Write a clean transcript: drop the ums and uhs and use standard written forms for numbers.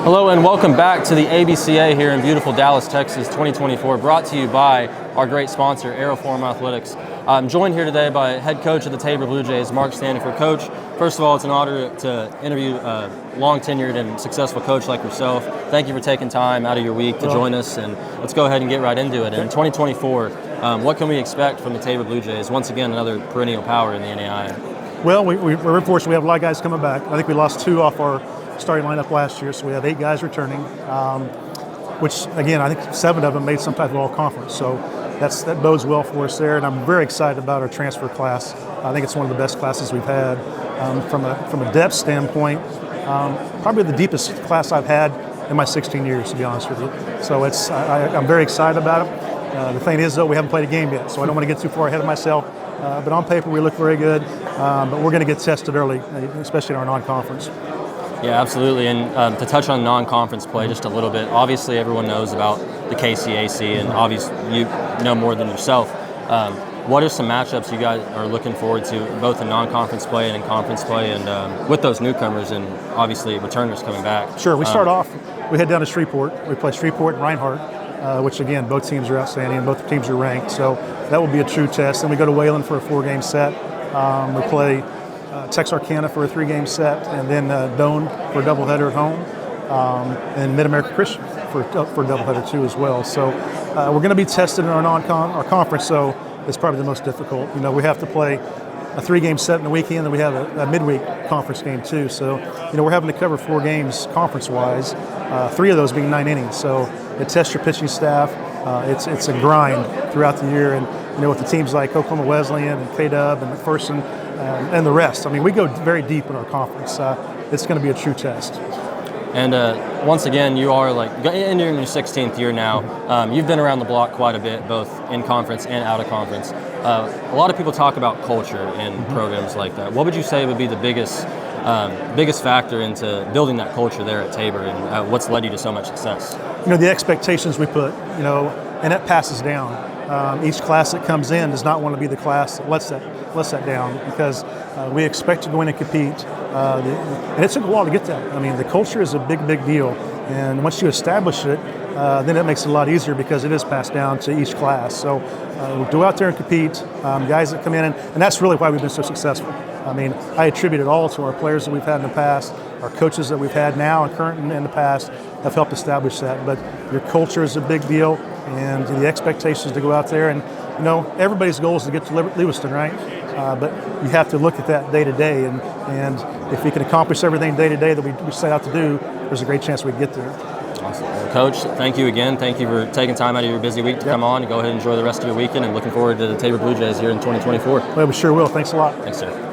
Hello and welcome back to the ABCA here in beautiful Dallas, Texas 2024, brought to you by our great sponsor, Aeroform Athletics. I'm joined here today by head coach of the Tabor Blue Jays, Mark Standiford. Coach, first of all, it's an honor to interview a long-tenured and successful coach like yourself. Thank you for taking time out of your week to join us, and let's go ahead and get right into it. In 2024, what can we expect from the Tabor Blue Jays? Once again, another perennial power in the NAIA. Well, we're fortunate. We have a lot of guys coming back. I think we lost 2 off our starting lineup last year, so we have 8 guys returning, which, again, I think 7 of them made some type of all-conference. So that bodes well for us there, and I'm very excited about our transfer class. I think it's one of the best classes we've had. From a depth standpoint, probably the deepest class I've had in my 16 years, to be honest with you. So I'm very excited about it. The thing is, though, we haven't played a game yet, so I don't want to get too far ahead of myself. But on paper, we look very good, but we're going to get tested early, especially in our non-conference. Yeah, absolutely. And to touch on non-conference play just a little bit, obviously everyone knows about the KCAC, and obviously you know more than yourself. What are some matchups you guys are looking forward to, both in non-conference play and in conference play, and with those newcomers and obviously returners coming back? Sure. We start off, we head down to Shreveport. We play Shreveport and Reinhardt, which, again, both teams are outstanding and both teams are ranked. So that will be a true test. Then we go to Wayland for a 4-game set. We play Texarkana for a 3-game set, and then Doane for a doubleheader at home, and Mid-America Christian for a doubleheader too as well. So we're going to be tested in our conference, so it's probably the most difficult. You know, we have to play a 3-game set in the weekend, and we have a midweek conference game too. So, you know, we're having to cover 4 games conference-wise, 3 of those being 9 innings. So it tests your pitching staff. It's a grind throughout the year, and you know, with the teams like Oklahoma Wesleyan and K-Dub and McPherson and the rest. I mean, we go very deep in our conference. It's going to be a true test. And once again, you are in your 16th year now. You've been around the block quite a bit, both in conference and out of conference. A lot of people talk about culture in programs like that. What would you say would be the biggest factor into building that culture there at Tabor, and what's led you to so much success? You know, the expectations we put, you know, and that passes down. Each class that comes in does not want to be the class that lets that down, because we expect to go in and compete. And it took a while to get that. I mean, the culture is a big, big deal. And once you establish it, then it makes it a lot easier because it is passed down to each class. So we'll go out there and compete. Guys that come in, and that's really why we've been so successful. I mean, I attribute it all to our players that we've had in the past, our coaches that we've had now and current and in the past have helped establish that. But your culture is a big deal, and the expectations to go out there, and you know, everybody's goal is to get to Lewiston, right? But you have to look at that day to day, and if we can accomplish everything day to day that we set out to do, there's a great chance we can get there. Awesome. Well, Coach, thank you again. Thank you for taking time out of your busy week to come on and go ahead and enjoy the rest of your weekend, and looking forward to the Tabor Blue Jays here in 2024. Well, we sure will. Thanks a lot. Thanks, sir.